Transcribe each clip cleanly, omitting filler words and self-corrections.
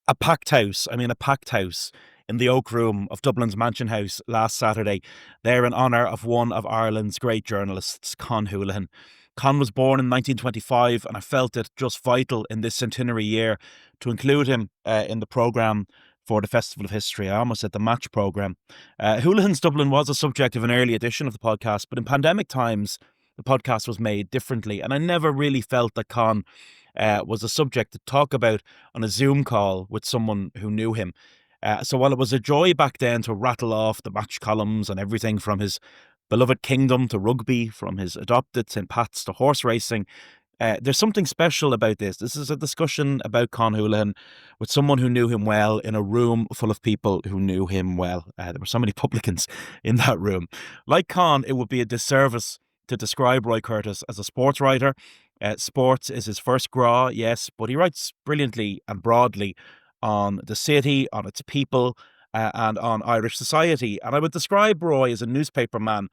A packed house. I mean, a packed house in the Oak Room of Dublin's Mansion House last Saturday, there in honour of one of Ireland's great journalists, Con Houlihan. Con was born in 1925, and I felt it just vital in this centenary year to include him in the programme for the Festival of History. I almost said the match programme. Houlihan's Dublin was a subject of an early edition of the podcast, but in pandemic times, the podcast was made differently, and I never really felt that Con was a subject to talk about on a Zoom call with someone who knew him. So while it was a joy back then to rattle off the match columns and everything from his beloved kingdom to rugby, from his adopted St. Pat's to horse racing, there's something special about this. This is a discussion about Con Houlihan with someone who knew him well in a room full of people who knew him well. There were so many publicans in that room. Like Con, it would be a disservice to describe Roy Curtis as a sports writer. Sports is his first graw, yes, but he writes brilliantly and broadly on the city, on its people, and on Irish society. And I would describe Roy as a newspaper man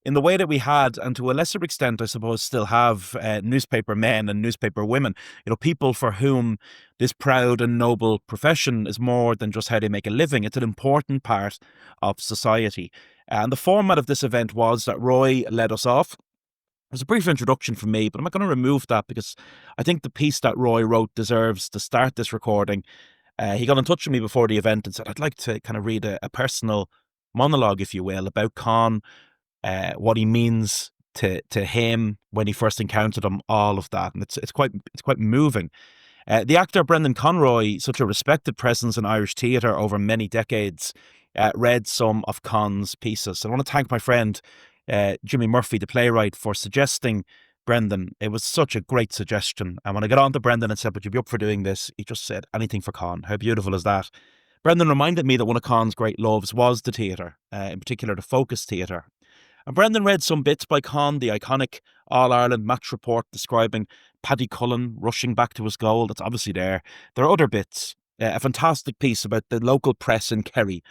in the way that we had, and to a lesser extent, I suppose, still have newspaper men and newspaper women. You know, people for whom this proud and noble profession is more than just how they make a living. It's an important part of society. And the format of this event was that Roy led us off. It was a brief introduction from me, but I'm not going to remove that because I think the piece that Roy wrote deserves to start this recording. He got in touch with me before the event and said, I'd like to kind of read a personal monologue, if you will, about Con, what he means to him when he first encountered him, all of that. And it's quite moving. The actor Brendan Conroy, such a respected presence in Irish theatre over many decades, read some of Con's pieces. I want to thank my friend Jimmy Murphy, the playwright, for suggesting Brendan. It was such a great suggestion. And when I got on to Brendan and said, would you be up for doing this? He just said, anything for Con. How beautiful is that? Brendan reminded me that one of Con's great loves was the theatre, in particular the Focus Theatre. And Brendan read some bits by Con, the iconic All-Ireland match report describing Paddy Cullen rushing back to his goal. That's obviously there. There are other bits. A fantastic piece about the local press in Kerry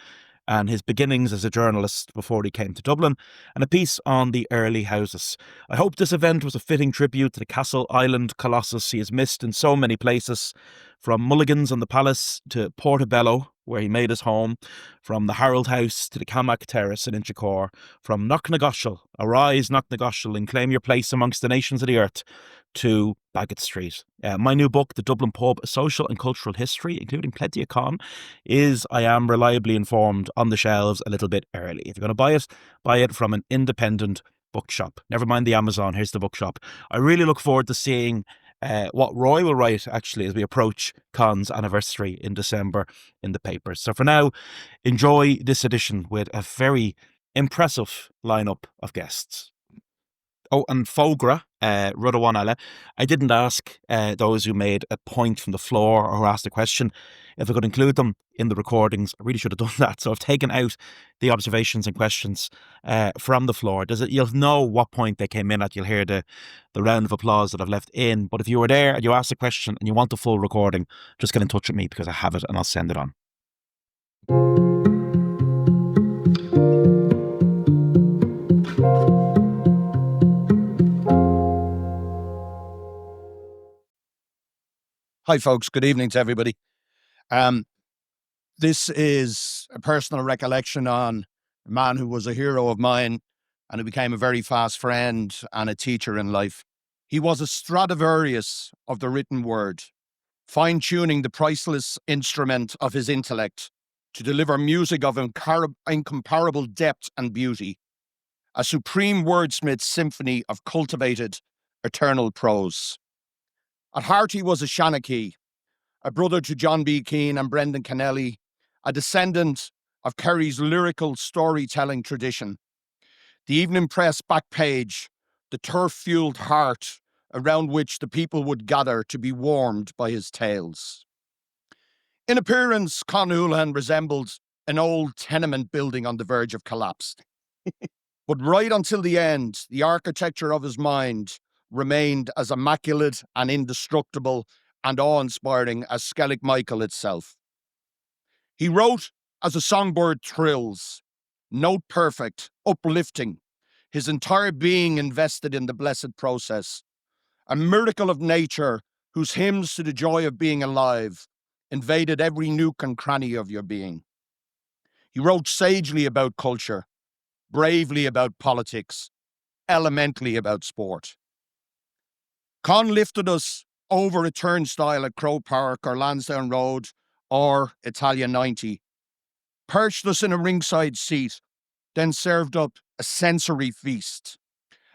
and his beginnings as a journalist before he came to Dublin, and a piece on the early houses. I hope this event was a fitting tribute to the Castle Island Colossus he has missed in so many places, from Mulligan's on the Palace to Portobello, where he made his home, from the Harold House to the Camac Terrace in Inchicore, from Knocknagoshel, arise Knocknagoshel and claim your place amongst the nations of the earth, to Bagot Street. My new book, The Dublin Pub, A Social and Cultural History, including plenty of Con, is, I am reliably informed, on the shelves a little bit early. If you're going to buy it from an independent bookshop. Never mind the Amazon, here's the bookshop. I really look forward to seeing what Roy will write, actually, as we approach Con's anniversary in December in the papers. So for now, enjoy this edition with a very impressive lineup of guests. Oh, and Fogra, Rudawanala. I didn't ask those who made a point from the floor or who asked a question if I could include them in the recordings. I really should have done that. So I've taken out the observations and questions from the floor. You'll know what point they came in at. You'll hear the round of applause that I've left in. But if you were there and you asked a question and you want the full recording, just get in touch with me because I have it and I'll send it on. Hi, folks. Good evening to everybody. This is a personal recollection on a man who was a hero of mine and who became a very fast friend and a teacher in life. He was a Stradivarius of the written word, fine-tuning the priceless instrument of his intellect to deliver music of incomparable depth and beauty, a supreme wordsmith's symphony of cultivated, eternal prose. At heart, he was a Shanachie, a brother to John B. Keane and Brendan Kennelly, a descendant of Kerry's lyrical storytelling tradition. The Evening Press back page, the turf-fueled heart around which the people would gather to be warmed by his tales. In appearance, Con Houlihan resembled an old tenement building on the verge of collapse. But right until the end, the architecture of his mind remained as immaculate and indestructible and awe-inspiring as Skellig Michael itself. He wrote as a songbird thrills, note perfect, uplifting, his entire being invested in the blessed process, a miracle of nature whose hymns to the joy of being alive invaded every nook and cranny of your being. He wrote sagely about culture, bravely about politics, elementally about sport. Con lifted us over a turnstile at Croke Park or Lansdowne Road or Italia 90, perched us in a ringside seat, then served up a sensory feast,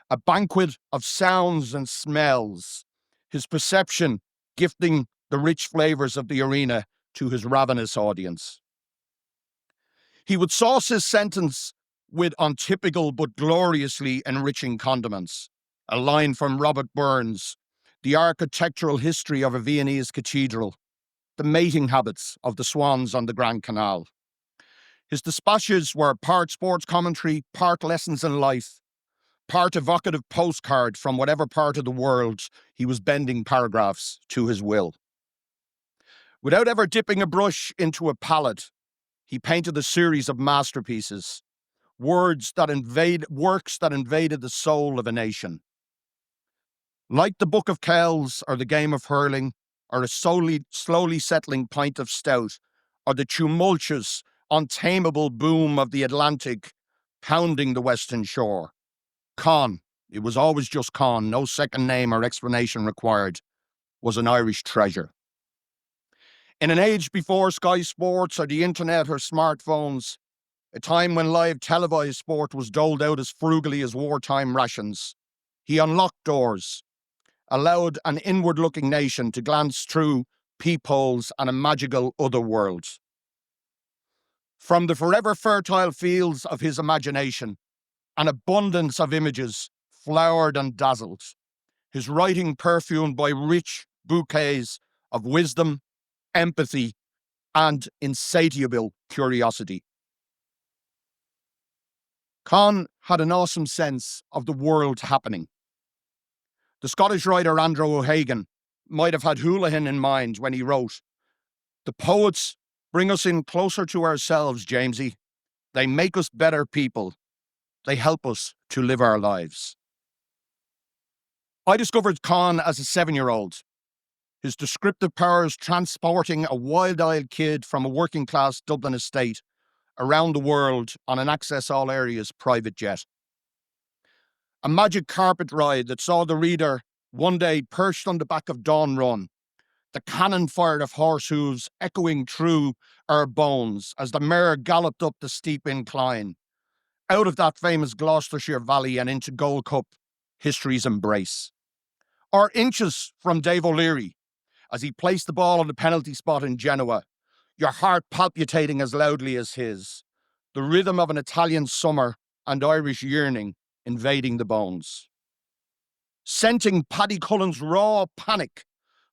a banquet of sounds and smells, his perception gifting the rich flavors of the arena to his ravenous audience. He would sauce his sentence with untypical but gloriously enriching condiments. A line from Robert Burns, the architectural history of a Viennese cathedral, the mating habits of the swans on the Grand Canal. His dispatches were part sports commentary, part lessons in life, part evocative postcard from whatever part of the world he was bending paragraphs to his will. Without ever dipping a brush into a palette, he painted a series of masterpieces, works that invaded the soul of a nation. Like the Book of Kells or the game of hurling, or a slowly settling pint of stout, or the tumultuous, untamable boom of the Atlantic pounding the western shore, Con, it was always just Con, no second name or explanation required, was an Irish treasure. In an age before Sky Sports or the internet or smartphones, a time when live televised sport was doled out as frugally as wartime rations, he unlocked doors, allowed an inward-looking nation to glance through peepholes and a magical other world. From the forever fertile fields of his imagination, an abundance of images flowered and dazzled, his writing perfumed by rich bouquets of wisdom, empathy, and insatiable curiosity. Con had an awesome sense of the world happening. The Scottish writer Andrew O'Hagan might have had Houlihan in mind when he wrote, "The poets bring us in closer to ourselves, Jamesy. They make us better people. They help us to live our lives." I discovered Con as a 7-year-old, his descriptive powers transporting a wild-eyed kid from a working-class Dublin estate around the world on an Access All Areas private jet. A magic carpet ride that saw the reader one day perched on the back of Dawn Run, the cannon fire of horse hooves echoing through our bones as the mare galloped up the steep incline, out of that famous Gloucestershire Valley and into Gold Cup history's embrace. Or inches from Dave O'Leary as he placed the ball on the penalty spot in Genoa, your heart palpitating as loudly as his, the rhythm of an Italian summer and Irish yearning invading the bones. Scenting Paddy Cullen's raw panic,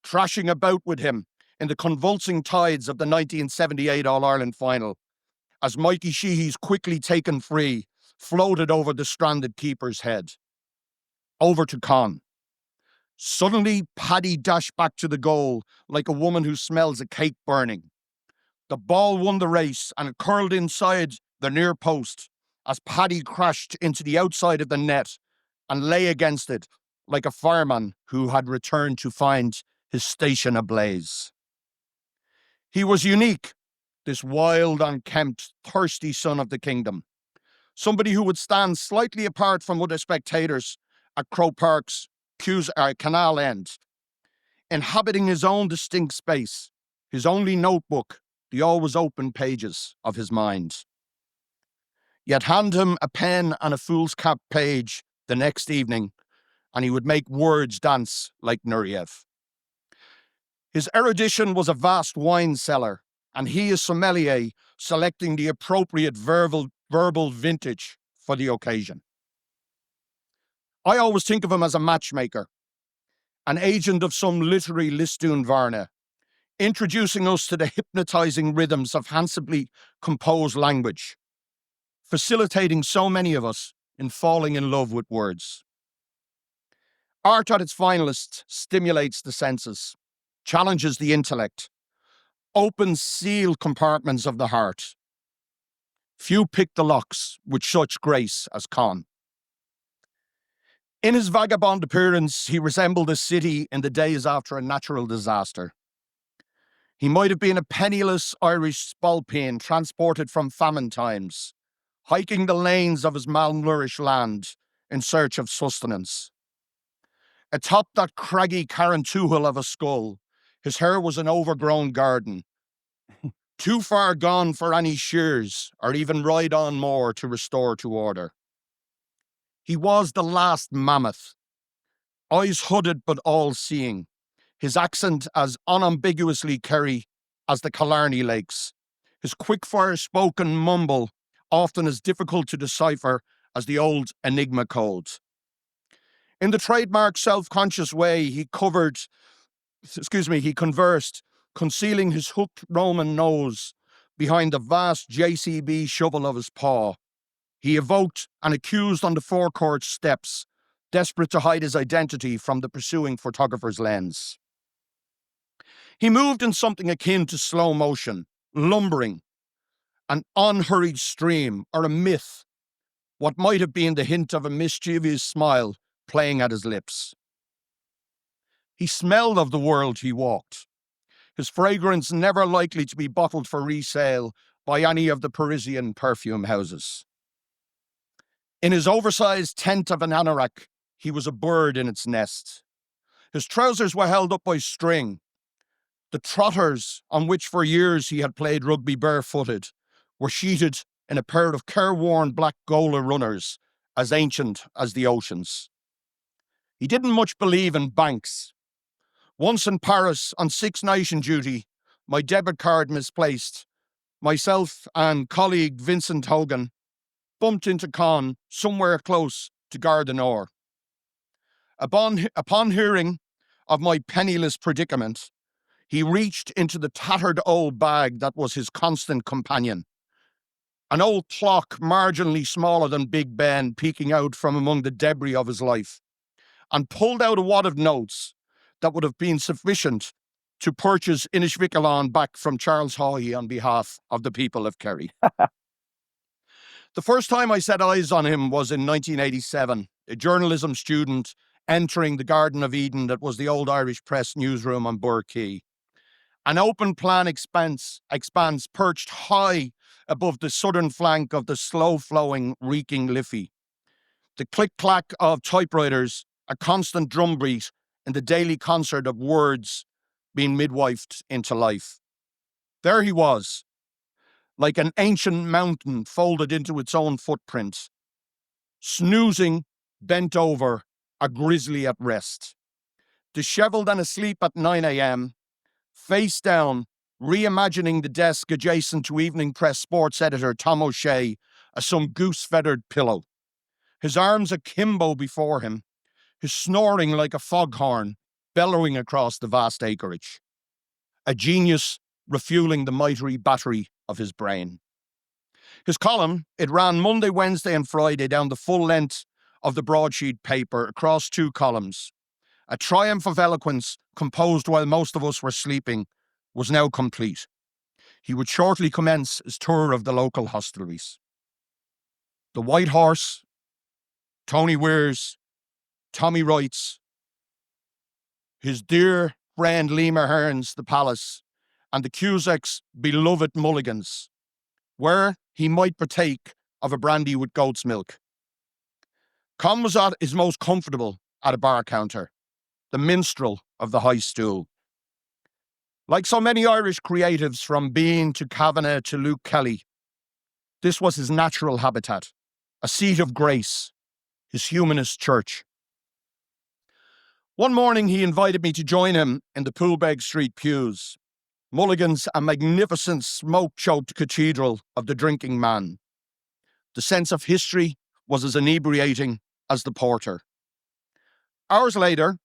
thrashing about with him in the convulsing tides of the 1978 All-Ireland final, as Mikey Sheehy's quickly taken free floated over the stranded keeper's head. Over to Con. Suddenly, Paddy dashed back to the goal like a woman who smells a cake burning. The ball won the race and it curled inside the near post as Paddy crashed into the outside of the net and lay against it like a fireman who had returned to find his station ablaze. He was unique, this wild, unkempt, thirsty son of the kingdom. Somebody who would stand slightly apart from other spectators at Croke Park's canal end, inhabiting his own distinct space, his only notebook, the always open pages of his mind. Yet hand him a pen and a fool's cap page the next evening, and he would make words dance like Nureyev. His erudition was a vast wine cellar, and he a sommelier selecting the appropriate verbal vintage for the occasion. I always think of him as a matchmaker, an agent of some literary Listoon Varna, introducing us to the hypnotizing rhythms of handsomely composed language, facilitating so many of us in falling in love with words. Art at its finest stimulates the senses, challenges the intellect, opens sealed compartments of the heart. Few pick the locks with such grace as Con. In his vagabond appearance, he resembled a city in the days after a natural disaster. He might have been a penniless Irish spalpeen transported from famine times, hiking the lanes of his malnourished land in search of sustenance. Atop that craggy Carrantoohil of a skull, his hair was an overgrown garden, too far gone for any shears or even ride on more to restore to order. He was the last mammoth, eyes hooded but all-seeing, his accent as unambiguously Kerry as the Killarney Lakes, his quick-fire spoken mumble often as difficult to decipher as the old Enigma codes. In the trademark self-conscious way he conversed, concealing his hooked Roman nose behind the vast JCB shovel of his paw. He evoked and accused on the forecourt steps, desperate to hide his identity from the pursuing photographer's lens. He moved in something akin to slow motion, lumbering, an unhurried stream, or a myth, what might have been the hint of a mischievous smile playing at his lips. He smelled of the world he walked, his fragrance never likely to be bottled for resale by any of the Parisian perfume houses. In his oversized tent of an anorak, he was a bird in its nest. His trousers were held up by string. The trotters, on which for years he had played rugby barefooted, were sheeted in a pair of careworn black Gola runners, as ancient as the oceans. He didn't much believe in banks. Once in Paris on 6 Nation duty, my debit card misplaced. Myself and colleague Vincent Hogan bumped into Con somewhere close to Gare du Nord. Upon hearing of my penniless predicament, he reached into the tattered old bag that was his constant companion. An old clock marginally smaller than Big Ben peeking out from among the debris of his life, and pulled out a wad of notes that would have been sufficient to purchase Inishvikalon back from Charles Haughey on behalf of the people of Kerry. The first time I set eyes on him was in 1987, a journalism student entering the Garden of Eden that was the old Irish Press newsroom on Burgh, Quay. An open-plan expanse perched high above the southern flank of the slow-flowing, reeking Liffey. The click-clack of typewriters, a constant drumbeat in the daily concert of words being midwifed into life. There he was, like an ancient mountain folded into its own footprint, snoozing, bent over, a grizzly at rest. Dishevelled and asleep at 9 a.m., face down, reimagining the desk adjacent to Evening Press sports editor Tom O'Shea as some goose-feathered pillow. His arms akimbo before him, his snoring like a foghorn bellowing across the vast acreage. A genius refueling the mighty battery of his brain. His column, it ran Monday, Wednesday, and Friday down the full length of the broadsheet paper across 2 columns. A triumph of eloquence composed while most of us were sleeping was now complete. He would shortly commence his tour of the local hostelries. The White Horse, Tony Weir's, Tommy Wright's, his dear friend Lee Mahern's The Palace, and the Cusack's beloved Mulligan's, where he might partake of a brandy with goat's milk. Con was at his most comfortable at a bar counter, the minstrel of the high stool. Like so many Irish creatives from Bean to Kavanagh to Luke Kelly, this was his natural habitat, a seat of grace, his humanist church. One morning he invited me to join him in the Poolbeg Street pews. Mulligan's a magnificent smoke-choked cathedral of the drinking man. The sense of history was as inebriating as the porter. Hours later,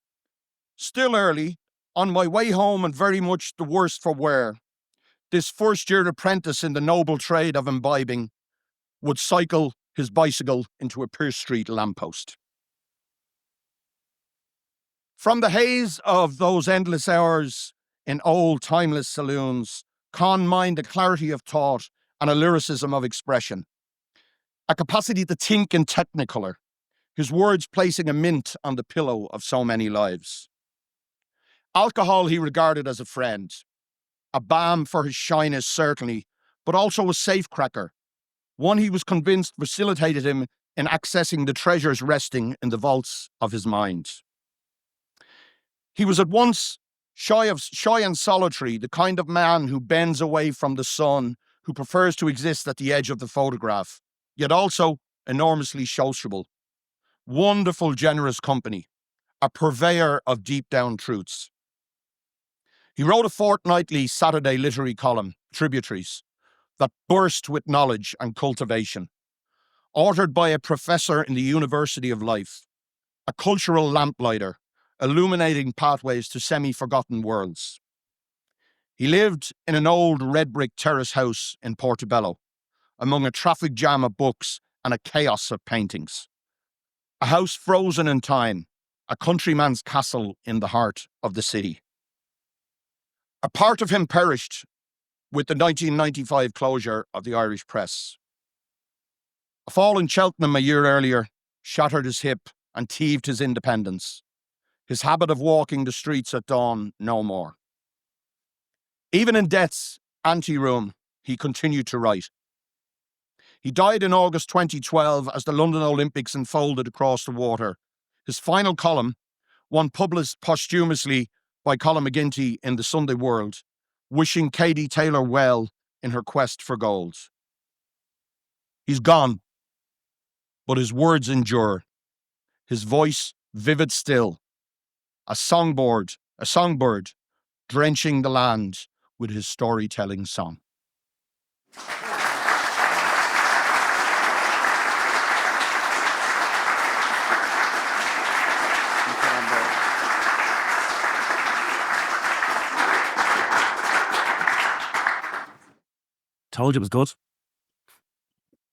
still early, on my way home and very much the worse for wear, this first-year apprentice in the noble trade of imbibing would cycle his bicycle into a Pierce Street lamppost. From the haze of those endless hours in old, timeless saloons, Con mined a clarity of thought and a lyricism of expression, a capacity to think in technicolor, his words placing a mint on the pillow of so many lives. Alcohol he regarded as a friend. a balm for his shyness, certainly, but also a safecracker, one he was convinced facilitated him in accessing the treasures resting in the vaults of his mind. He was at once shy and solitary, the kind of man who bends away from the sun, who prefers to exist at the edge of the photograph, yet also enormously sociable. Wonderful, generous company, a purveyor of deep-down truths. He wrote a fortnightly Saturday literary column, Tributaries, that burst with knowledge and cultivation. Authored by a professor in the University of Life, a cultural lamplighter, illuminating pathways to semi-forgotten worlds. He lived in an old red brick terrace house in Portobello, among a traffic jam of books and a chaos of paintings. A house frozen in time, a countryman's castle in the heart of the city. A part of him perished with the 1995 closure of the Irish press. A fall in Cheltenham a year earlier shattered his hip and thieved his independence. His habit of walking the streets at dawn, no more. Even in death's anteroom, he continued to write. He died in August 2012 as the London Olympics unfolded across the water. His final column, one published posthumously by Colin McGinty in the Sunday World, wishing Katie Taylor well in her quest for gold. He's gone, but his words endure. His voice vivid still, a songbird drenching the land with his storytelling song. Told you it was good.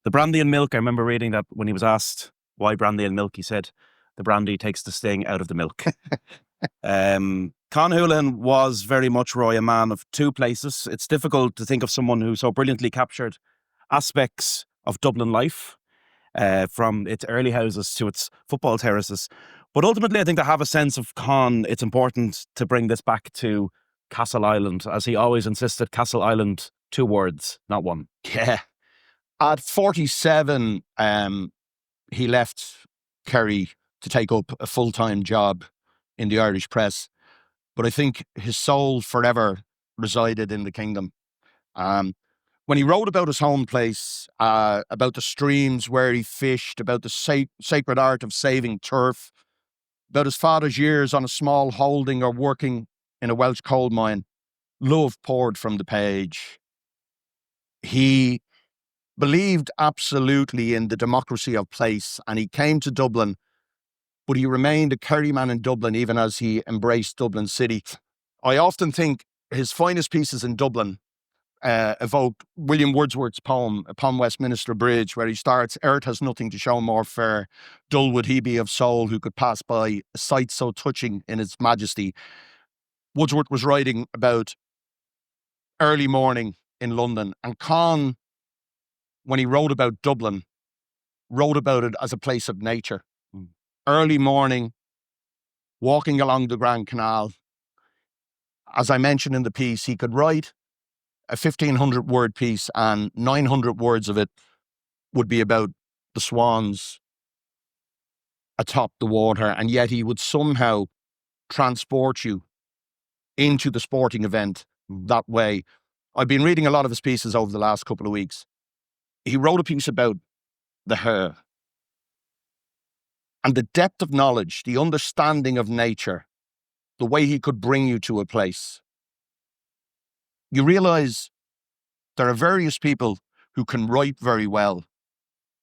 The brandy and milk, I remember reading that when he was asked why brandy and milk, he said, the brandy takes the sting out of the milk. Con Houlihan was very much, Roy, a man of two places. It's difficult to think of someone who so brilliantly captured aspects of Dublin life, from its early houses to its football terraces. But ultimately, I think to have a sense of Con, it's important to bring this back to Castle Island. As he always insisted, Castle Island, 2 words, not one. Yeah. At 47, he left Kerry to take up a full-time job in the Irish press. But I think his soul forever resided in the kingdom. When he wrote about his home place, about the streams where he fished, about the sacred art of saving turf, about his father's years on a small holding or working in a Welsh coal mine, love poured from the page. He believed absolutely in the democracy of place, and he came to Dublin, but he remained a Kerry man in Dublin even as he embraced Dublin city. I often think his finest pieces in Dublin evoke William Wordsworth's poem Upon Westminster Bridge, where he starts, "Earth has nothing to show more fair, dull would he be of soul who could pass by, a sight so touching in its majesty." Wordsworth was writing about early morning in London, and Con, when he wrote about Dublin, wrote about it as a place of nature. Early morning, walking along the Grand Canal. As I mentioned in the piece, he could write a 1,500-word piece and 900 words of it would be about the swans atop the water, and yet he would somehow transport you into the sporting event that way. I've been reading a lot of his pieces over the last couple of weeks. He wrote a piece about the hare and the depth of knowledge, the understanding of nature, the way he could bring you to a place. You realize there are various people who can write very well.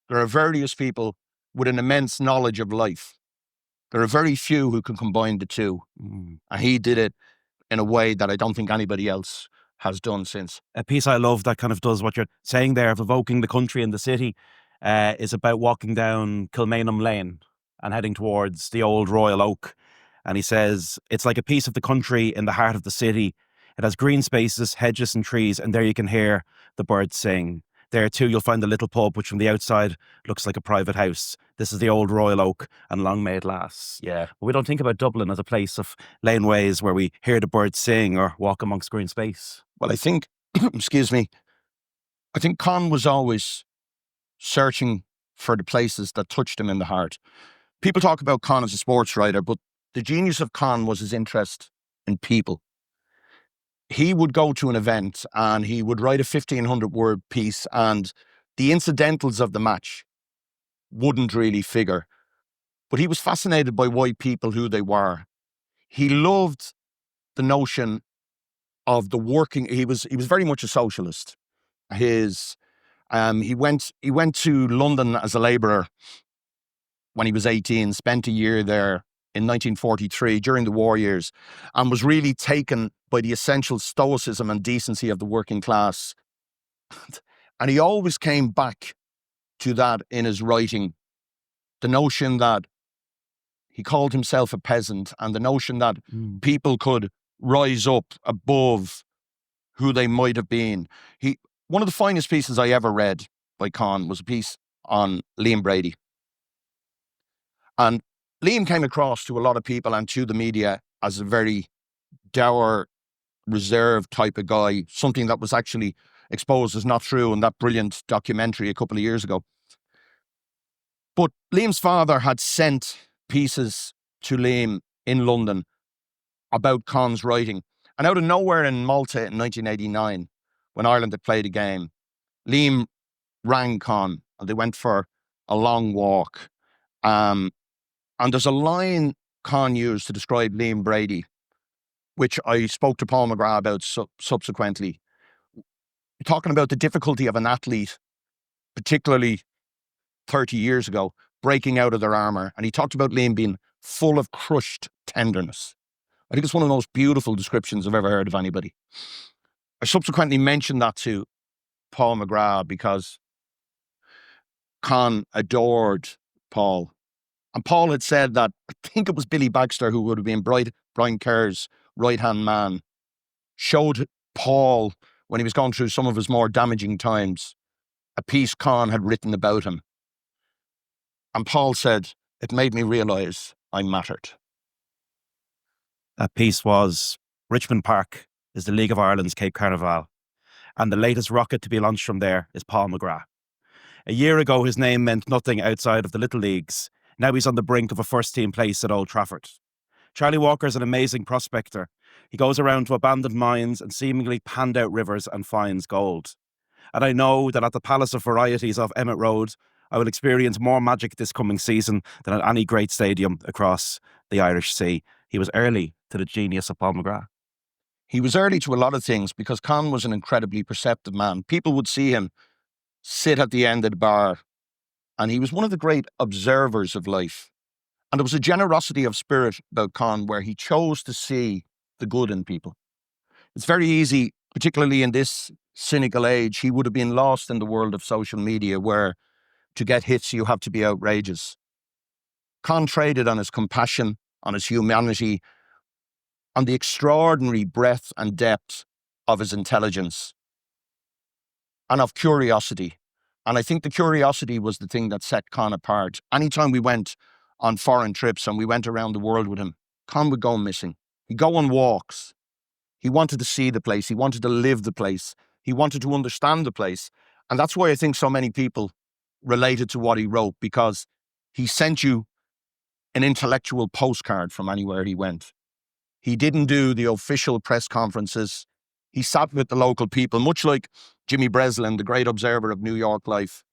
There are various people with an immense knowledge of life. There are very few who can combine the two. And he did it in a way that I don't think anybody else has done since. A piece I love that kind of does what you're saying there of evoking the country and the city is about walking down Kilmainham Lane and heading towards the old Royal Oak. And he says, it's like a piece of the country in the heart of the city. It has green spaces, hedges and trees, and there you can hear the birds sing. There too, you'll find the little pub, which from the outside looks like a private house. This is the old Royal Oak and Long May it last. Yeah. But we don't think about Dublin as a place of laneways where we hear the birds sing or walk amongst green space. Well, I think, excuse me, I think Con was always searching for the places that touched him in the heart. People talk about Con as a sports writer, but the genius of Con was his interest in people. He would go to an event and he would write a 1,500-word piece, and the incidentals of the match wouldn't really figure. But he was fascinated by white people, who they were. He loved the notion of the working. He was very much a socialist. He went to London as a labourer when he was 18, spent a year there in 1943 during the war years, and was really taken by the essential stoicism and decency of the working class. And he always came back to that in his writing, the notion that he called himself a peasant, and the notion that people could rise up above who they might have been. One of the finest pieces I ever read by Con was a piece on Liam Brady. And Liam came across to a lot of people and to the media as a very dour, reserved type of guy, something that was actually exposed as not true in that brilliant documentary a couple of years ago. But Liam's father had sent pieces to Liam in London about Con's writing. And out of nowhere in Malta in 1989, when Ireland had played a game, Liam rang Con and they went for a long walk. And there's a line Con used to describe Liam Brady, which I spoke to Paul McGrath about subsequently. Talking about the difficulty of an athlete, particularly 30 years ago, breaking out of their armour. And he talked about Liam being full of crushed tenderness. I think it's one of the most beautiful descriptions I've ever heard of anybody. I subsequently mentioned that to Paul McGrath because Con adored Paul. And Paul had said that, I think it was Billy Baxter, who would have been Brian Kerr's right-hand man, showed Paul, when he was going through some of his more damaging times, a piece Con had written about him. And Paul said, it made me realise I mattered. That piece was Richmond Park is the League of Ireland's Cape Carnival, and the latest rocket to be launched from there is Paul McGrath. A year ago, his name meant nothing outside of the little leagues. Now he's on the brink of a first-team place at Old Trafford. Charlie Walker's an amazing prospector. He goes around to abandoned mines and seemingly panned out rivers and finds gold. And I know that at the Palace of Varieties off Emmett Road, I will experience more magic this coming season than at any great stadium across the Irish Sea. He was early to the genius of Paul McGrath. He was early to a lot of things because Con was an incredibly perceptive man. People would see him sit at the end of the bar, and he was one of the great observers of life. And there was a generosity of spirit about Con where he chose to see the good in people. It's very easy, particularly in this cynical age, he would have been lost in the world of social media where to get hits you have to be outrageous. Con traded on his compassion, on his humanity, on the extraordinary breadth and depth of his intelligence, and of curiosity. And I think the curiosity was the thing that set Con apart. Anytime we went on foreign trips and we went around the world with him, Con would go missing. He'd go on walks. He wanted to see the place. He wanted to live the place. He wanted to understand the place. And that's why I think so many people related to what he wrote, because he sent you an intellectual postcard from anywhere he went. He didn't do the official press conferences. He sat with the local people, much like Jimmy Breslin, the great observer of New York life.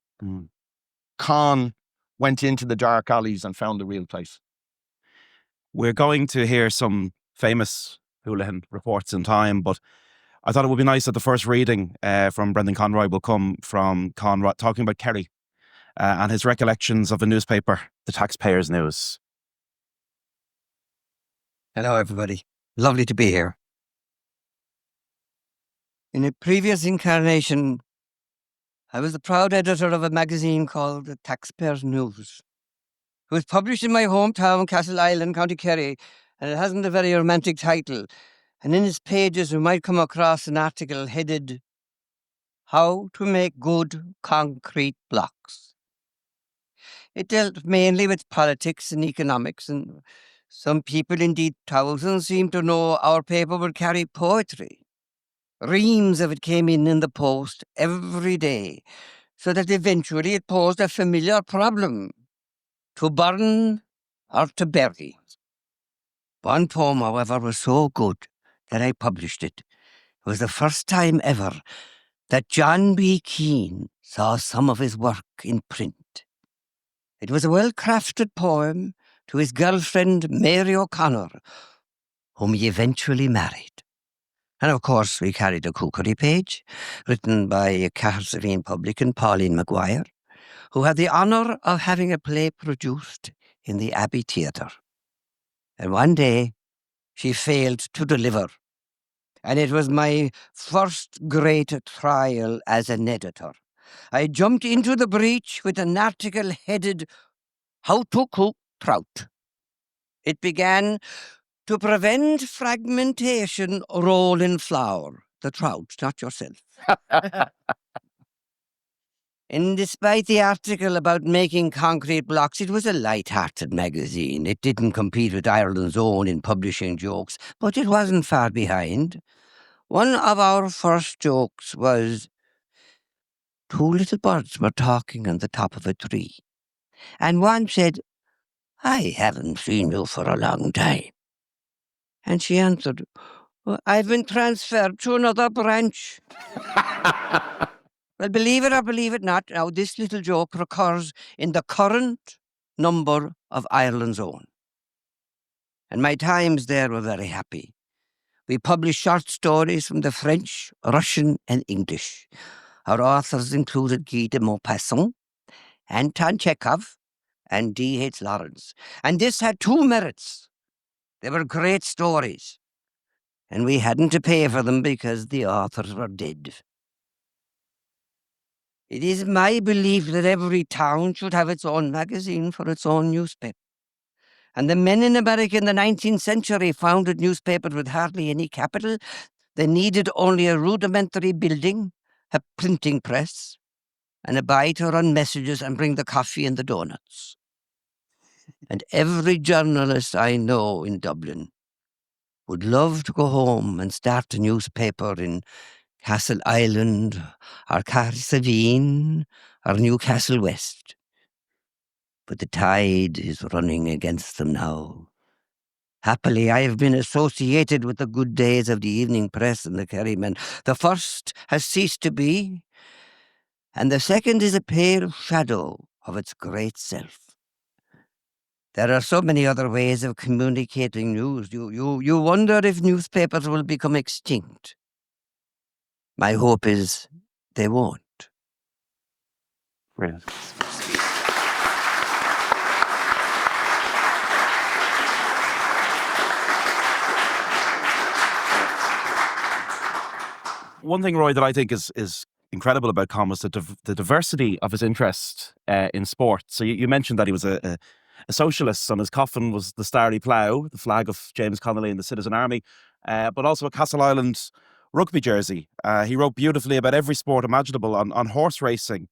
Con went into the dark alleys and found the real place. We're going to hear some famous Houlihan reports in time, but I thought it would be nice that the first reading from Brendan Conroy will come from Conroy talking about Kerry and his recollections of the newspaper, The Taxpayers' News. Hello, everybody. Lovely to be here. In a previous incarnation, I was the proud editor of a magazine called The Taxpayers' News. It was published in my hometown, Castle Island, County Kerry, and it hasn't a very romantic title. And in its pages, we might come across an article headed how to make good concrete blocks. It dealt mainly with politics and economics, and some people, indeed thousands, seemed to know our paper would carry poetry. Reams of it came in the post every day, so that eventually it posed a familiar problem: to burn or to bury. One poem, however, was so good that I published it. It was the first time ever that John B. Keane saw some of his work in print. It was a well-crafted poem to his girlfriend Mary O'Connor, whom he eventually married. And of course, we carried a cookery page, written by a Cahilsaveen publican, Pauline Maguire, who had the honour of having a play produced in the Abbey Theatre. And one day, she failed to deliver, and it was my first great trial as an editor. I jumped into the breach with an article headed, "How to Cook Trout." It began, "To prevent fragmentation, roll in flour." The trout, not yourself. And despite the article about making concrete blocks, it was a light-hearted magazine. It didn't compete with Ireland's Own in publishing jokes, but it wasn't far behind. One of our first jokes was, two little birds were talking on the top of a tree, and one said, "I haven't seen you for a long time." And she answered, "Well, I've been transferred to another branch." Well, believe it or believe it not, now this little joke recurs in the current number of Ireland's Own. And my times there were very happy. We published short stories from the French, Russian, and English. Our authors included Guy de Maupassant, Anton Chekhov, and D.H. Lawrence. And this had two merits. They were great stories, and we hadn't to pay for them because the authors were dead. It is my belief that every town should have its own magazine for its own newspaper. And the men in America in the 19th century founded newspapers with hardly any capital. They needed only a rudimentary building, a printing press, and a boy to run messages and bring the coffee and the donuts. And every journalist I know in Dublin would love to go home and start a newspaper in Castle Island, or Carrickaveen, or Newcastle West. But the tide is running against them now. Happily, I have been associated with the good days of the evening press and the Kerry men. The first has ceased to be, and the second is a pale shadow of its great self. There are so many other ways of communicating news. You wonder if newspapers will become extinct. My hope is they won't. Brilliant. One thing, Roy, that I think is incredible about Con was the diversity of his interest in sport. So you mentioned that he was a socialist. On his coffin was the Starry Plough, the flag of James Connolly and the Citizen Army, but also a Castle Island rugby jersey. He wrote beautifully about every sport imaginable. On horse racing,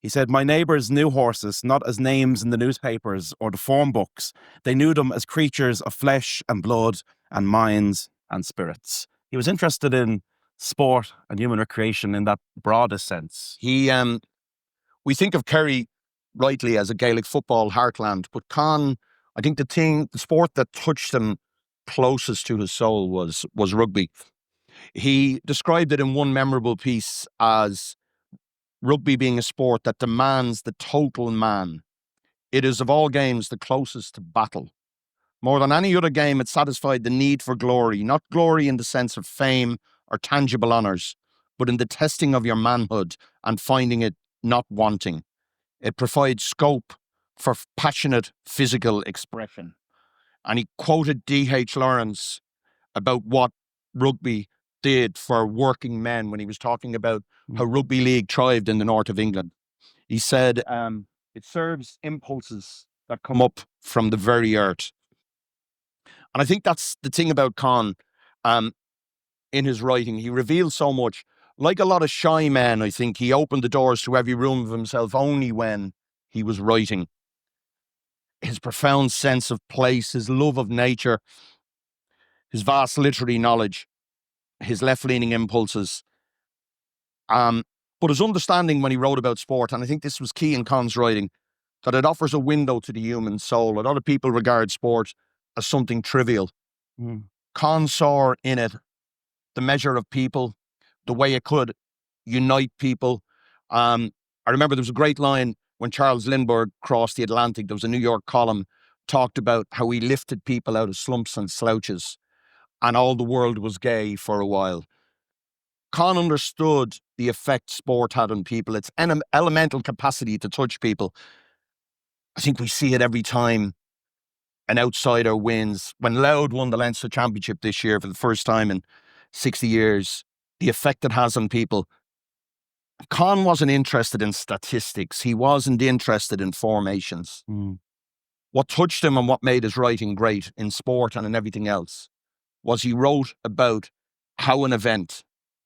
he said, "My neighbours knew horses not as names in the newspapers or the form books. They knew them as creatures of flesh and blood and minds and spirits." He was interested in sport and human recreation in that broadest sense. We think of Kerry rightly as a Gaelic football heartland, but Con, I think the sport that touched him closest to his soul was rugby. He described it in one memorable piece as rugby being a sport that demands the total man. It is of all games the closest to battle. More than any other game, it satisfied the need for glory, not glory in the sense of fame or tangible honours, but in the testing of your manhood and finding it not wanting. It provides scope for passionate physical expression. And he quoted D.H. Lawrence about what rugby did for working men when he was talking about how rugby league thrived in the north of England. He said, it serves impulses that come up from the very earth. And I think that's the thing about Con in his writing. He reveals so much, like a lot of shy men, I think he opened the doors to every room of himself only when he was writing. His profound sense of place, his love of nature, his vast literary knowledge, his left-leaning impulses, but his understanding when he wrote about sport, and I think this was key in Con's writing, that it offers a window to the human soul. A lot of people regard sport as something trivial. Con saw in it the measure of people, the way it could unite people. I remember there was a great line when Charles Lindbergh crossed the Atlantic. There was a New York column talked about how he lifted people out of slumps and slouches, and all the world was gay for a while. Con understood the effect sport had on people, its elemental capacity to touch people. I think we see it every time an outsider wins. When Louth won the Leinster Championship this year for the first time in 60 years, the effect it has on people. Con wasn't interested in statistics. He wasn't interested in formations. What touched him and what made his writing great in sport and in everything else was he wrote about how an event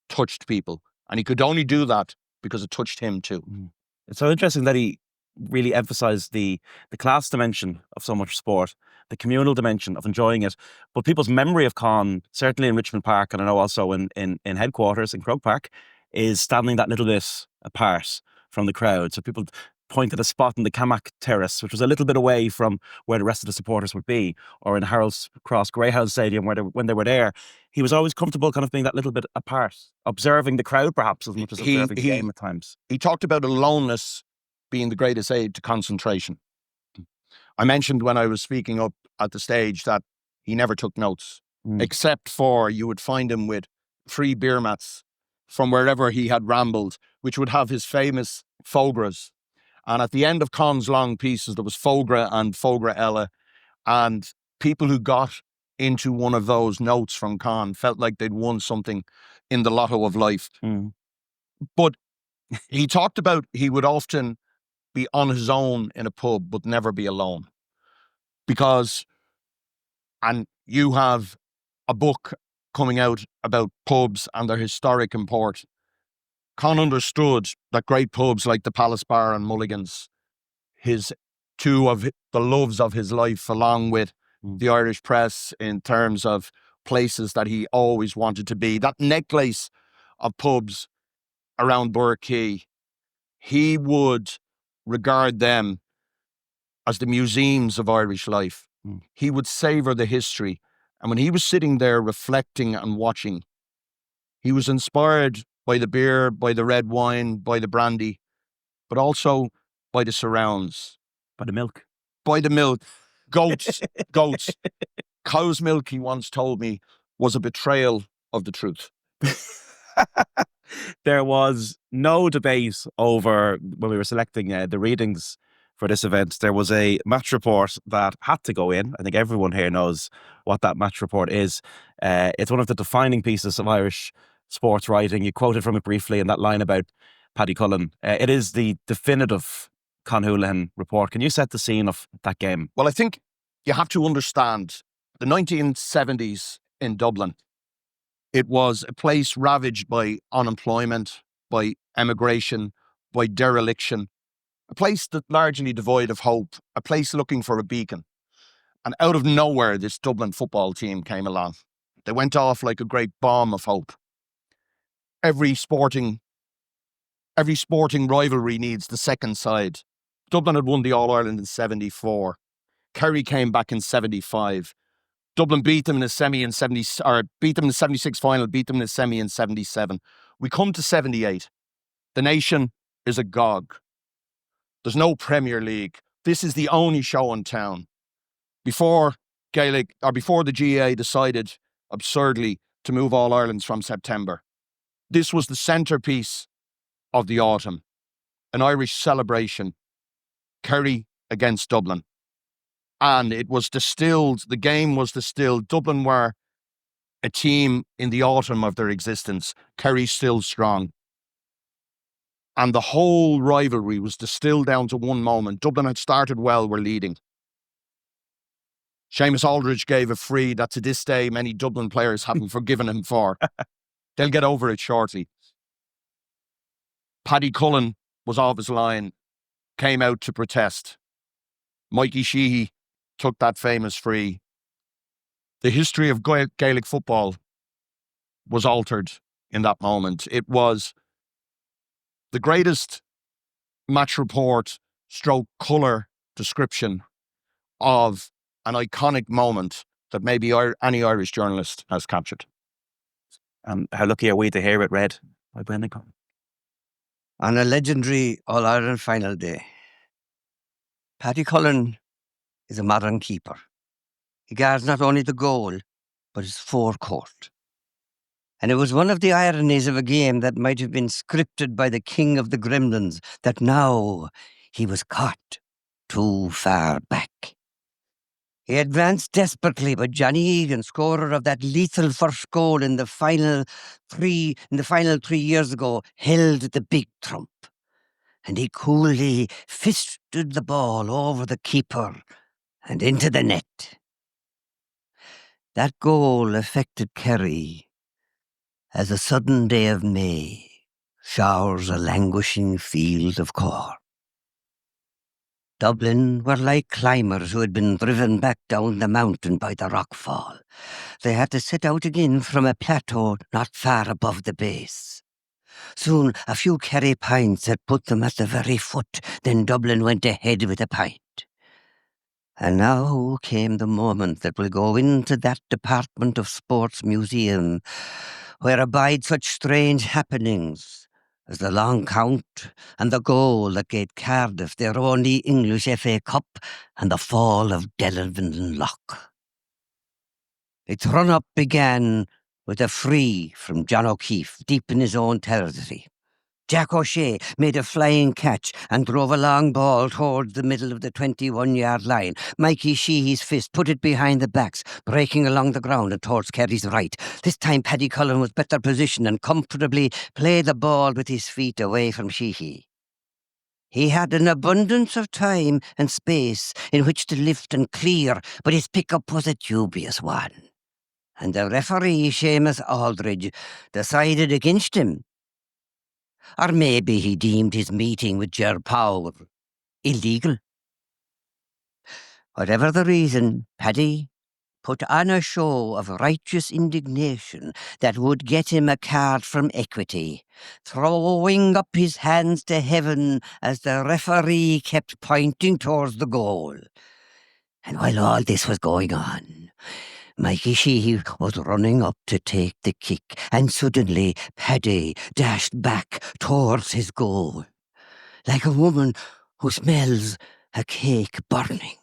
touched people. And he could only do that because it touched him too. It's so interesting that he really emphasised the class dimension of so much sport, the communal dimension of enjoying it. But people's memory of Con, certainly in Richmond Park, and I know also in headquarters in Croke Park, is standing that little bit apart from the crowd. So people pointed a spot in the Camac Terrace, which was a little bit away from where the rest of the supporters would be, or in Harold's Cross Greyhound Stadium when they were there. He was always comfortable kind of being that little bit apart, observing the crowd perhaps as much as observing the game at times. He talked about aloneness being the greatest aid to concentration. I mentioned when I was speaking up at the stage that he never took notes, except for you would find him with 3 beer mats from wherever he had rambled, which would have his famous fogras. And at the end of Con's long pieces, there was fogra and fogra ella. And people who got into one of those notes from Con felt like they'd won something in the lotto of life. But he talked about he would often be on his own in a pub, but never be alone. Because, and you have a book coming out about pubs and their historic import. Con understood that great pubs like the Palace Bar and Mulligan's, his 2 of the loves of his life, along with the Irish press in terms of places that he always wanted to be, that necklace of pubs around Burgh, Quay, he would regard them as the museums of Irish life. He would savour the history. And when he was sitting there reflecting and watching, he was inspired by the beer, by the red wine, by the brandy, but also by the surrounds. By the milk. By the milk. Goats. Cow's milk, he once told me, was a betrayal of the truth. There was no debate over, when we were selecting the readings for this event, there was a match report that had to go in. I think everyone here knows what that match report is. It's one of the defining pieces of Irish sports writing. You quoted from it briefly in that line about Paddy Cullen. It is the definitive Con Houlihan report. Can you set the scene of that game? Well, I think you have to understand the 1970s in Dublin. It was a place ravaged by unemployment, by emigration, by dereliction, a place that largely devoid of hope, a place looking for a beacon. And out of nowhere, this Dublin football team came along. They went off like a great bomb of hope. Every sporting rivalry needs the second side. Dublin had won the All-Ireland in 74. Kerry came back in 75. Dublin beat them in a semi in 70, or beat them in the 76 final, beat them in a semi in 77. We come to 78. The nation is agog. There's no Premier League. This is the only show in town. Before the GAA decided, absurdly, to move All Irelands from September. This was the centrepiece of the autumn. An Irish celebration. Kerry against Dublin. And it was distilled, the game was distilled. Dublin were a team in the autumn of their existence. Kerry still strong. And the whole rivalry was distilled down to one moment. Dublin had started well, were leading. Seamus Aldridge gave a free that to this day many Dublin players haven't forgiven him for. They'll get over it shortly. Paddy Cullen was off his line, came out to protest. Mikey Sheehy took that famous free. The history of Gaelic football was altered in that moment. It was the greatest match report stroke colour description of an iconic moment that maybe any Irish journalist has captured. And how lucky are we to hear it read by Brendan Conroy. On a legendary All-Ireland final day, Paddy Cullen is a modern keeper. He guards not only the goal, but his forecourt. And it was one of the ironies of a game that might have been scripted by the king of the gremlins, that now he was caught too far back. He advanced desperately, but Johnny Egan, scorer of that lethal first goal in the final 3 years ago, held the big trump. And he coolly fisted the ball over the keeper and into the net. That goal affected Kerry as a sudden day of May showers a languishing field of corn. Dublin were like climbers who had been driven back down the mountain by the rockfall. They had to set out again from a plateau not far above the base. Soon a few Kerry pints had put them at the very foot, then Dublin went ahead with a pint. And now came the moment that will go into that department of sports museum where abide such strange happenings as the long count and the goal that gave Cardiff their only English FA Cup and the fall of Delavan Lock. Its run-up began with a free from John O'Keefe deep in his own territory. Jack O'Shea made a flying catch and drove a long ball towards the middle of the 21-yard line. Mikey Sheehy's fist put it behind the backs, breaking along the ground and towards Kerry's right. This time Paddy Cullen was better positioned and comfortably played the ball with his feet away from Sheehy. He had an abundance of time and space in which to lift and clear, but his pickup was a dubious one. And the referee, Seamus Aldridge, decided against him. Or maybe he deemed his meeting with Ger Power illegal. Whatever the reason, Paddy put on a show of righteous indignation that would get him a card from Equity, throwing up his hands to heaven as the referee kept pointing towards the goal. And while all this was going on, Mikey Sheehy was running up to take the kick, and suddenly Paddy dashed back towards his goal, like a woman who smells a cake burning.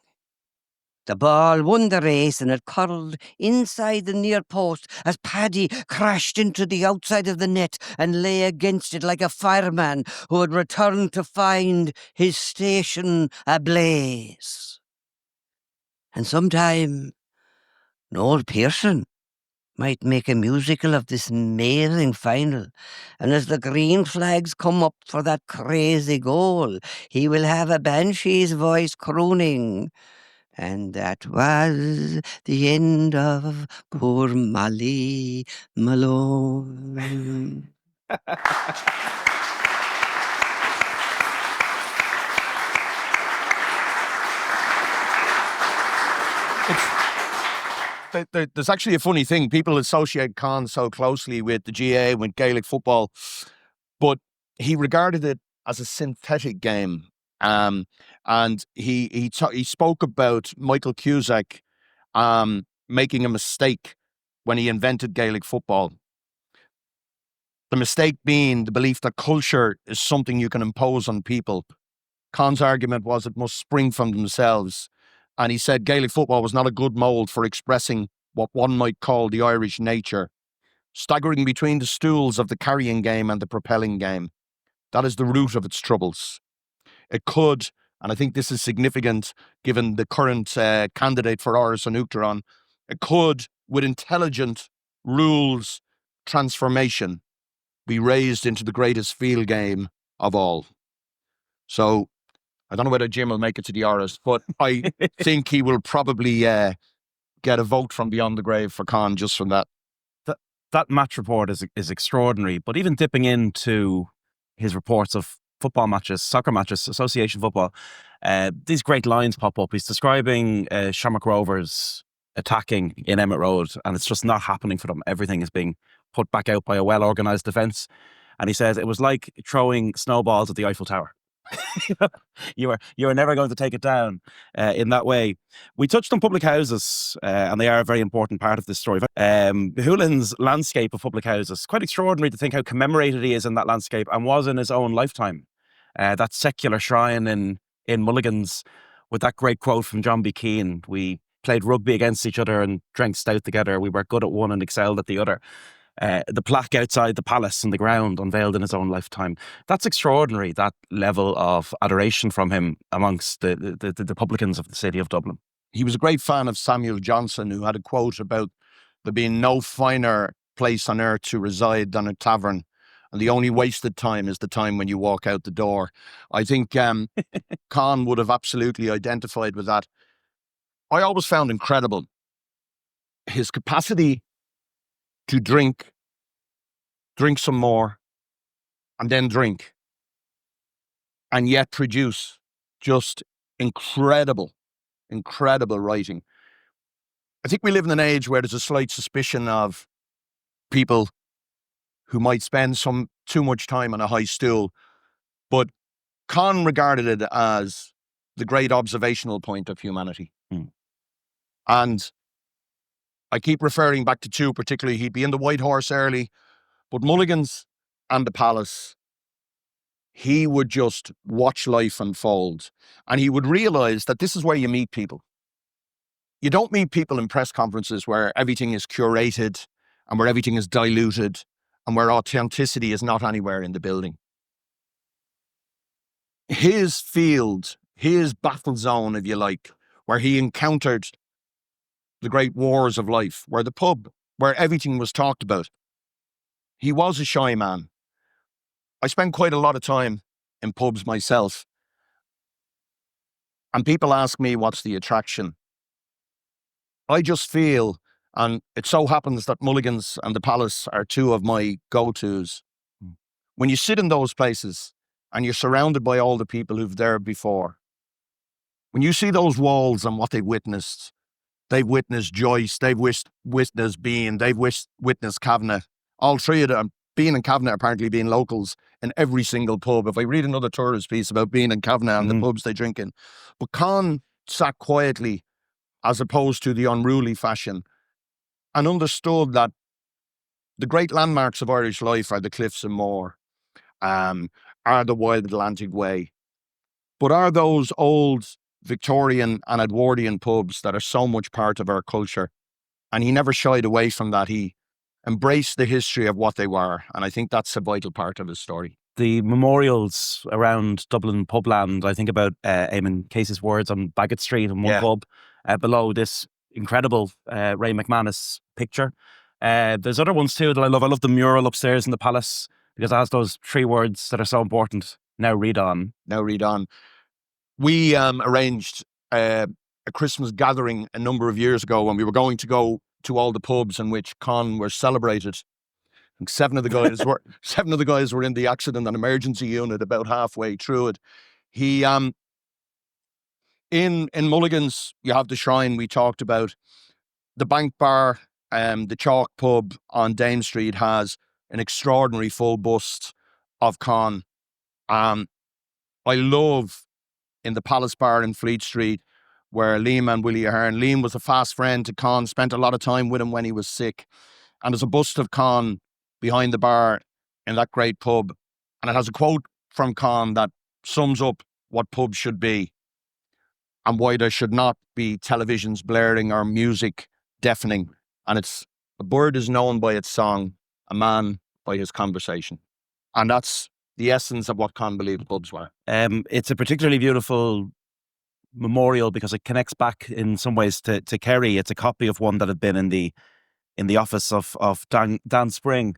The ball won the race and it curled inside the near post as Paddy crashed into the outside of the net and lay against it like a fireman who had returned to find his station ablaze. And sometime Noel Pearson might make a musical of this amazing final, and as the green flags come up for that crazy goal, he will have a banshee's voice crooning. And that was the end of poor Molly Malone. There's actually a funny thing. People associate Con so closely with the GA, with Gaelic football, but he regarded it as a synthetic game. And he spoke about Michael Cusack making a mistake when he invented Gaelic football. The mistake being the belief that culture is something you can impose on people. Con's argument was it must spring from themselves. And he said Gaelic football was not a good mould for expressing what one might call the Irish nature, staggering between the stools of the carrying game and the propelling game. That is the root of its troubles. It could, and I think this is significant given the current candidate for Áras an Uachtaráin, it could, with intelligent rules transformation, be raised into the greatest field game of all. So, I don't know whether Jim will make it to the Áras, but I think he will probably get a vote from beyond the grave for Con just from that. That match report is extraordinary, but even dipping into his reports of football matches, soccer matches, association football, these great lines pop up. He's describing Shamrock Rovers attacking in Emmett Road, and it's just not happening for them. Everything is being put back out by a well-organised defence. And he says it was like throwing snowballs at the Eiffel Tower. You were never going to take it down in that way. We touched on public houses, and they are a very important part of this story. Houlihan's landscape of public houses, quite extraordinary to think how commemorated he is in that landscape, and was in his own lifetime. That secular shrine in Mulligan's, with that great quote from John B. Keane: "We played rugby against each other and drank stout together. We were good at one and excelled at the other." The plaque outside the palace and the ground, unveiled in his own lifetime. That's extraordinary, that level of adoration from him amongst the publicans of the city of Dublin. He was a great fan of Samuel Johnson, who had a quote about there being no finer place on earth to reside than a tavern, and the only wasted time is the time when you walk out the door. I think Con would have absolutely identified with that. I always found incredible his capacity to drink some more, and then drink, and yet produce just incredible writing. I think we live in an age where there's a slight suspicion of people who might spend too much time on a high stool, but Con regarded it as the great observational point of humanity. And I keep referring back to two, particularly. He'd be in the White Horse early, but Mulligan's and the Palace, he would just watch life unfold. And he would realize that this is where you meet people. You don't meet people in press conferences where everything is curated and where everything is diluted and where authenticity is not anywhere in the building. His field, his battle zone, if you like, where he encountered the great wars of life, where the pub, where everything was talked about. He was a shy man. I spent quite a lot of time in pubs myself. And people ask me, what's the attraction? I just feel, and it so happens that Mulligan's and the Palace are two of my go-tos. When you sit in those places and you're surrounded by all the people who've there before, when you see those walls and what they've witnessed Joyce, they've witnessed Bean, they've witnessed Kavanagh. All three of them, Bean and Kavanagh apparently being locals in every single pub. If I read another tourist piece about Bean and Kavanagh and the pubs they drink in. But Con sat quietly as opposed to the unruly fashion and understood that the great landmarks of Irish life are the Cliffs and Moor, are the Wild Atlantic Way, but are those old Victorian and Edwardian pubs that are so much part of our culture. And he never shied away from that. He embraced the history of what they were. And I think that's a vital part of his story. The memorials around Dublin publand, I think about Eamon Case's words on Bagot Street and one pub below this incredible Ray McManus picture. There's other ones too that I love. I love the mural upstairs in the Palace because it has those three words that are so important. Now read on. Now read on. We arranged a Christmas gathering a number of years ago when we were going to go to all the pubs in which Con were celebrated. And seven of the guys were in the accident and emergency unit about halfway through it. He in Mulligan's, you have the shrine we talked about. The Bank Bar, the Chalk Pub on Dame Street has an extraordinary full bust of Con. I love in the Palace Bar in Fleet Street, where Liam and Willie Ahern. Liam was a fast friend to Con, spent a lot of time with him when he was sick. And there's a bust of Con behind the bar in that great pub. And it has a quote from Con that sums up what pubs should be and why there should not be televisions blaring or music deafening. And it's, a bird is known by its song, a man by his conversation. And that's the essence of what Con believed pubs were. It's a particularly beautiful memorial because it connects back in some ways to Kerry. It's a copy of one that had been in the office of Dan Spring,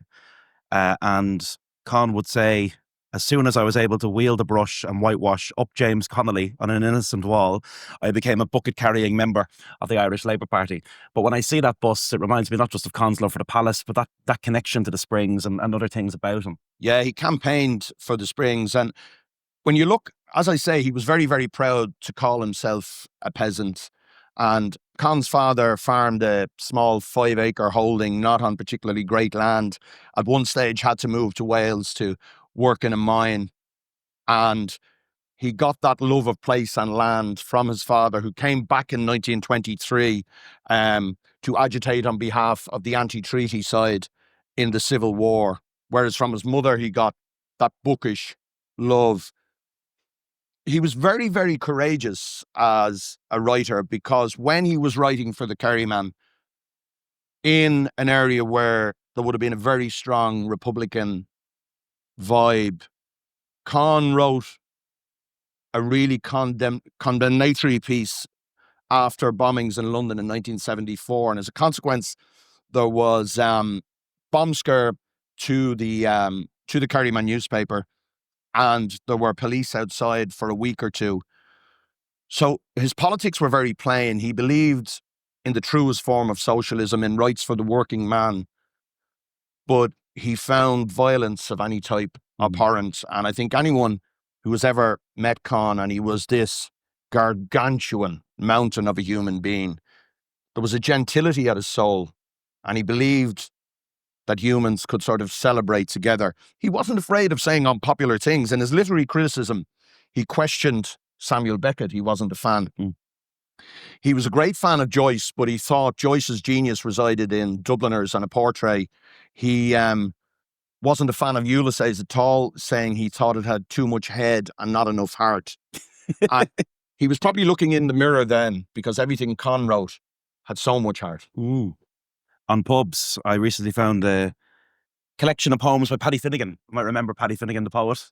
and Con would say as soon as I was able to wield a brush and whitewash up James Connolly on an innocent wall, I became a bucket-carrying member of the Irish Labour Party. But when I see that bus, it reminds me not just of Con's love for the palace, but that connection to the Springs and other things about him. Yeah, he campaigned for the Springs. And when you look, as I say, he was very, very proud to call himself a peasant. And Con's father farmed a small 5-acre holding, not on particularly great land. At one stage, had to move to Wales to work in a mine. And he got that love of place and land from his father, who came back in 1923 to agitate on behalf of the anti-treaty side in the Civil War. Whereas from his mother, he got that bookish love. He was very, very courageous as a writer, because when he was writing for the Kerryman in an area where there would have been a very strong Republican vibe, Con wrote a really condemnatory piece after bombings in London in 1974. And as a consequence, there was bomb scare to the Kerryman newspaper, and there were police outside for a week or two. So his politics were very plain. He believed in the truest form of socialism, in rights for the working man, but he found violence of any type abhorrent. And I think anyone who has ever met Con, and he was this gargantuan mountain of a human being, there was a gentility at his soul, and he believed that humans could sort of celebrate together. He wasn't afraid of saying unpopular things. In his literary criticism, he questioned Samuel Beckett. He wasn't a fan. He was a great fan of Joyce, but he thought Joyce's genius resided in Dubliners and a portrait. He wasn't a fan of Ulysses at all, saying he thought it had too much head and not enough heart. And he was probably looking in the mirror then, because everything Con wrote had so much heart. On pubs, I recently found a collection of poems by Paddy Finnegan. You might remember Paddy Finnegan, the poet.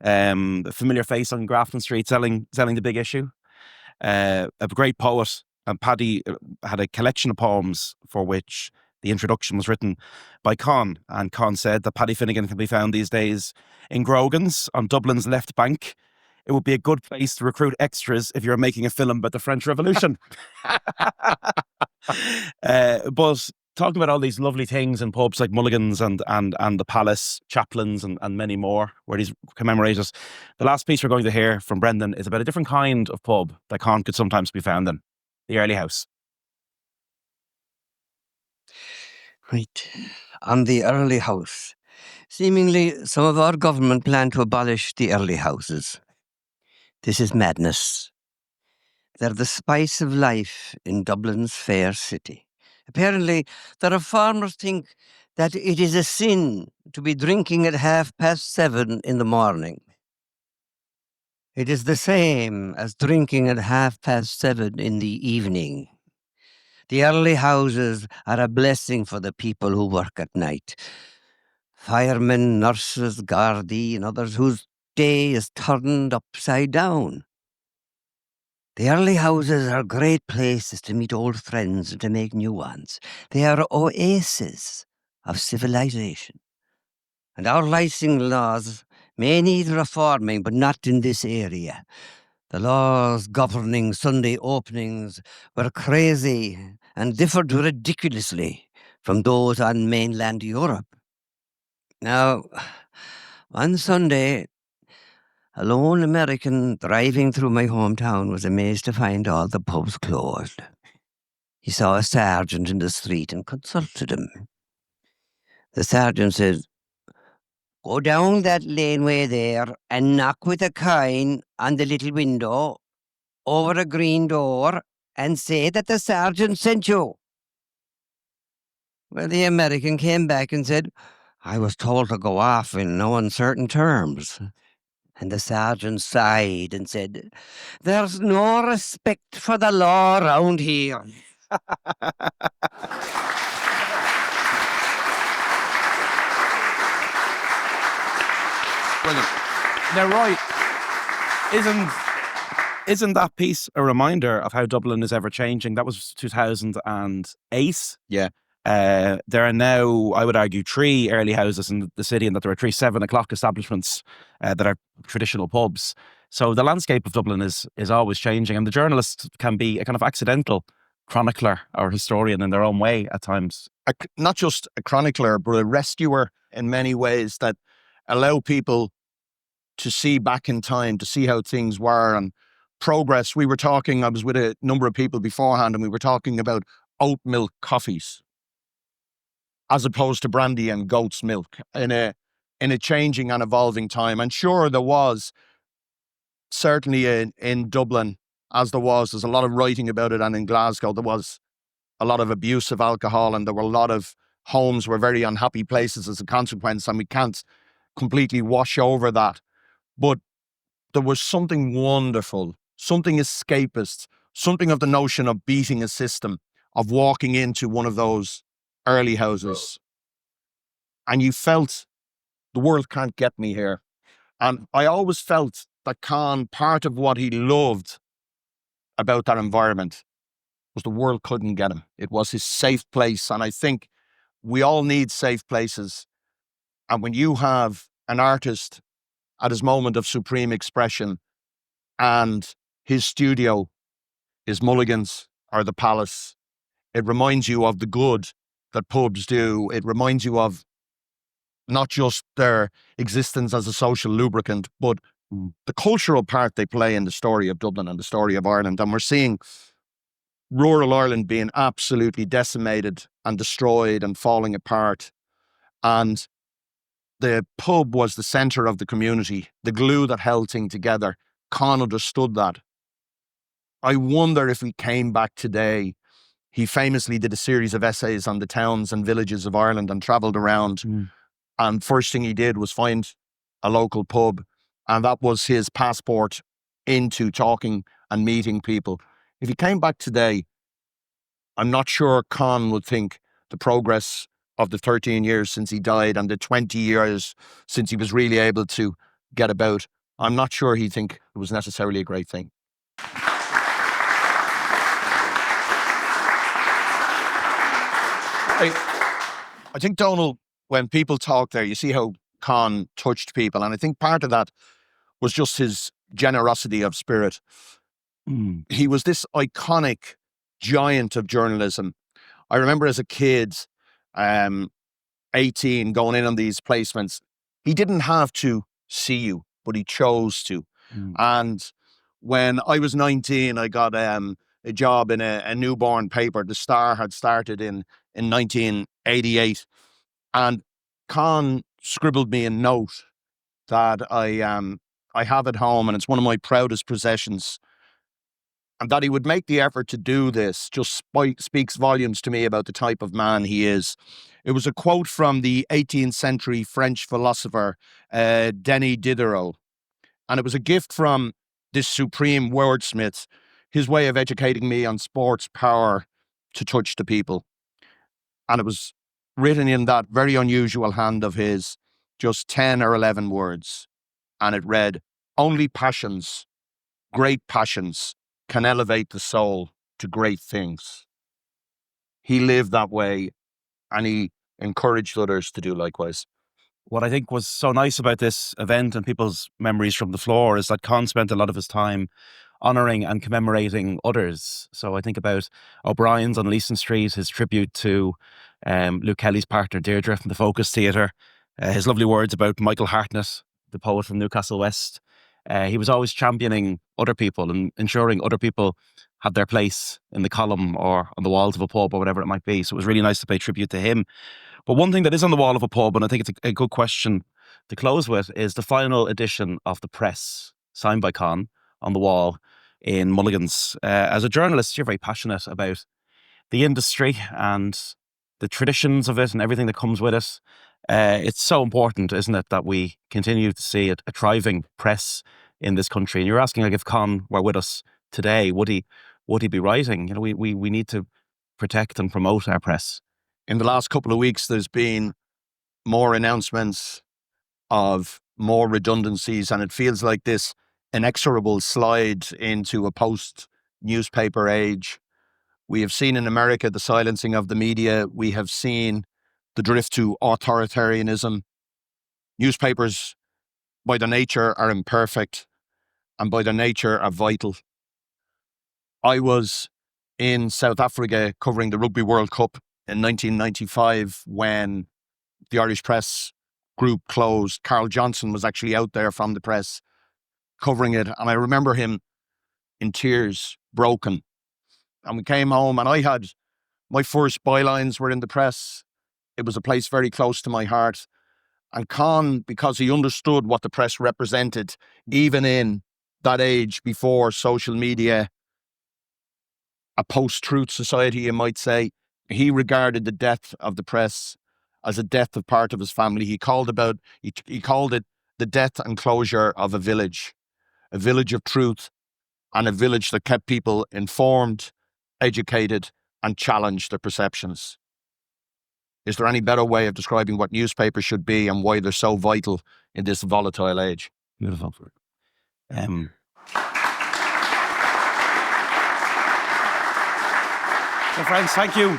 A familiar face on Grafton Street selling the big issue. A great poet. And Paddy had a collection of poems for which the introduction was written by Con. And Con said that Paddy Finnegan can be found these days in Grogan's on Dublin's left bank. It would be a good place to recruit extras if you're making a film about the French Revolution. But talking about all these lovely things in pubs like Mulligan's and the Palace, Chaplin's and many more where these commemorators. The last piece we're going to hear from Brendan is about a different kind of pub that Con could sometimes be found in, the Early House. Right. On the Early House. Seemingly, some of our government plan to abolish the early houses. This is madness. They're the spice of life in Dublin's fair city. Apparently, the reformers think that it is a sin to be drinking at 7:30 in the morning. It is the same as drinking at 7:30 in the evening. The early houses are a blessing for the people who work at night. Firemen, nurses, Gardaí, and others whose day is turned upside down. The early houses are great places to meet old friends and to make new ones. They are oases of civilization. And our licensing laws may need reforming, but not in this area. The laws governing Sunday openings were crazy and differed ridiculously from those on mainland Europe. Now, one Sunday, a lone American driving through my hometown was amazed to find all the pubs closed. He saw a sergeant in the street and consulted him. The sergeant said, "Go down that laneway there and knock with a coin on the little window over a green door and say that the sergeant sent you." Well, the American came back and said, "I was told to go off in no uncertain terms." And the sergeant sighed and said, "There's no respect for the law around here." Brilliant. Now, right, isn't that piece a reminder of how Dublin is ever changing? That was 2008. Yeah. There are now, I would argue, 3 early houses in the city, and that there are 3 7 o'clock establishments that are traditional pubs. So the landscape of Dublin is always changing, and the journalist can be a kind of accidental chronicler or historian in their own way at times. Not just a chronicler, but a rescuer in many ways that allow people to see back in time, to see how things were and progress. I was with a number of people beforehand, and we were talking about oat milk coffees as opposed to brandy and goat's milk in a changing and evolving time. And sure, there was certainly in Dublin, as there's a lot of writing about it, and in Glasgow there was a lot of abuse of alcohol, and there were a lot of homes were very unhappy places as a consequence, and we can't completely wash over that. But there was something wonderful, something escapist, something of the notion of beating a system, of walking into one of those early houses. And you felt the world can't get me here. And I always felt that Con, part of what he loved about that environment was the world couldn't get him. It was his safe place. And I think we all need safe places. And when you have an artist at his moment of supreme expression and his studio is Mulligan's or the Palace, it reminds you of the good that pubs do. It reminds you of not just their existence as a social lubricant, but the cultural part they play in the story of Dublin and the story of Ireland. And we're seeing rural Ireland being absolutely decimated and destroyed and falling apart. And the pub was the centre of the community, the glue that held things together. Con understood that. I wonder if we came back today. He famously did a series of essays on the towns and villages of Ireland and travelled around. And first thing he did was find a local pub. And that was his passport into talking and meeting people. If he came back today, I'm not sure Con would think the progress of the 13 years since he died and the 20 years since he was really able to get about, I'm not sure he'd think it was necessarily a great thing. I think, Donal, when people talk there, you see how Con touched people. And I think part of that was just his generosity of spirit. He was this iconic giant of journalism. I remember as a kid, 18, going in on these placements. He didn't have to see you, but he chose to. And when I was 19, I got a job in a newborn paper. The Star had started in 1988. And Con scribbled me a note that I have at home, and it's one of my proudest possessions. And that he would make the effort to do this just speaks volumes to me about the type of man he is. It was a quote from the 18th century French philosopher, Denis Diderot. And it was a gift from this supreme wordsmith, his way of educating me on sports power to touch the people. And it was written in that very unusual hand of his, just 10 or 11 words. And it read, "Only passions, great passions, can elevate the soul to great things." He lived that way, and he encouraged others to do likewise. What I think was so nice about this event and people's memories from the floor is that Con spent a lot of his time honouring and commemorating others. So I think about O'Brien's on Leeson Street, his tribute to Luke Kelly's partner Deirdre from the Focus Theatre, his lovely words about Michael Hartnett, the poet from Newcastle West. He was always championing other people and ensuring other people had their place in the column or on the walls of a pub or whatever it might be. So it was really nice to pay tribute to him. But one thing that is on the wall of a pub, and I think it's a good question to close with, is the final edition of the Press, signed by Con, on the wall in Mulligan's. As a journalist, you're very passionate about the industry and the traditions of it and everything that comes with it. It's so important, isn't it, that we continue to see a thriving press in this country. And you're asking, like, if Con were with us today, would he be writing? You know, we need to protect and promote our press. In the last couple of weeks, there's been more announcements of more redundancies, and it feels like this inexorable slide into a post-newspaper age We have seen in America the silencing of the media. We have seen the drift to authoritarianism. Newspapers, by their nature, are imperfect and by their nature are vital. I was in South Africa covering the Rugby World Cup in 1995 when the Irish press group closed. Carl Johnson was actually out there from the press covering it. And I remember him in tears, broken. And we came home and my first bylines were in the press. It was a place very close to my heart. And Con, because he understood what the press represented, even in that age before social media, a post-truth society, you might say, he regarded the death of the press as a death of part of his family. He called it the death and closure of a village of truth, and a village that kept people informed, educated, and challenged their perceptions. Is there any better way of describing what newspapers should be and why they're so vital in this volatile age? Beautiful. So friends, thank you.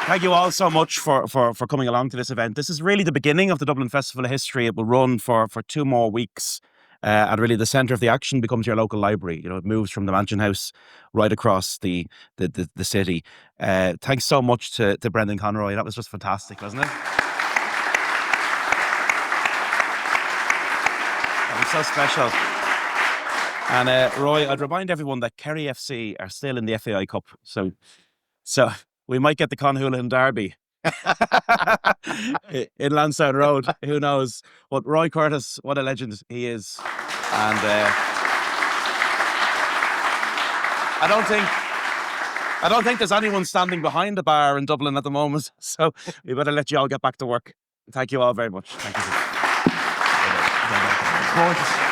Thank you all so much for coming along to this event. This is really the beginning of the Dublin Festival of History. It will run for 2 more weeks. And really the centre of the action becomes your local library. You know, it moves from the Mansion House right across the city. Thanks so much to Brendan Conroy. That was just fantastic, wasn't it? That was so special. And Roy, I'd remind everyone that Kerry FC are still in the FAI Cup. So we might get the Con Houlihan derby in Lansdowne Road. Who knows? But Roy Curtis, what a legend he is. And I don't think there's anyone standing behind the bar in Dublin at the moment. So we better let you all get back to work. Thank you all very much. Thank you.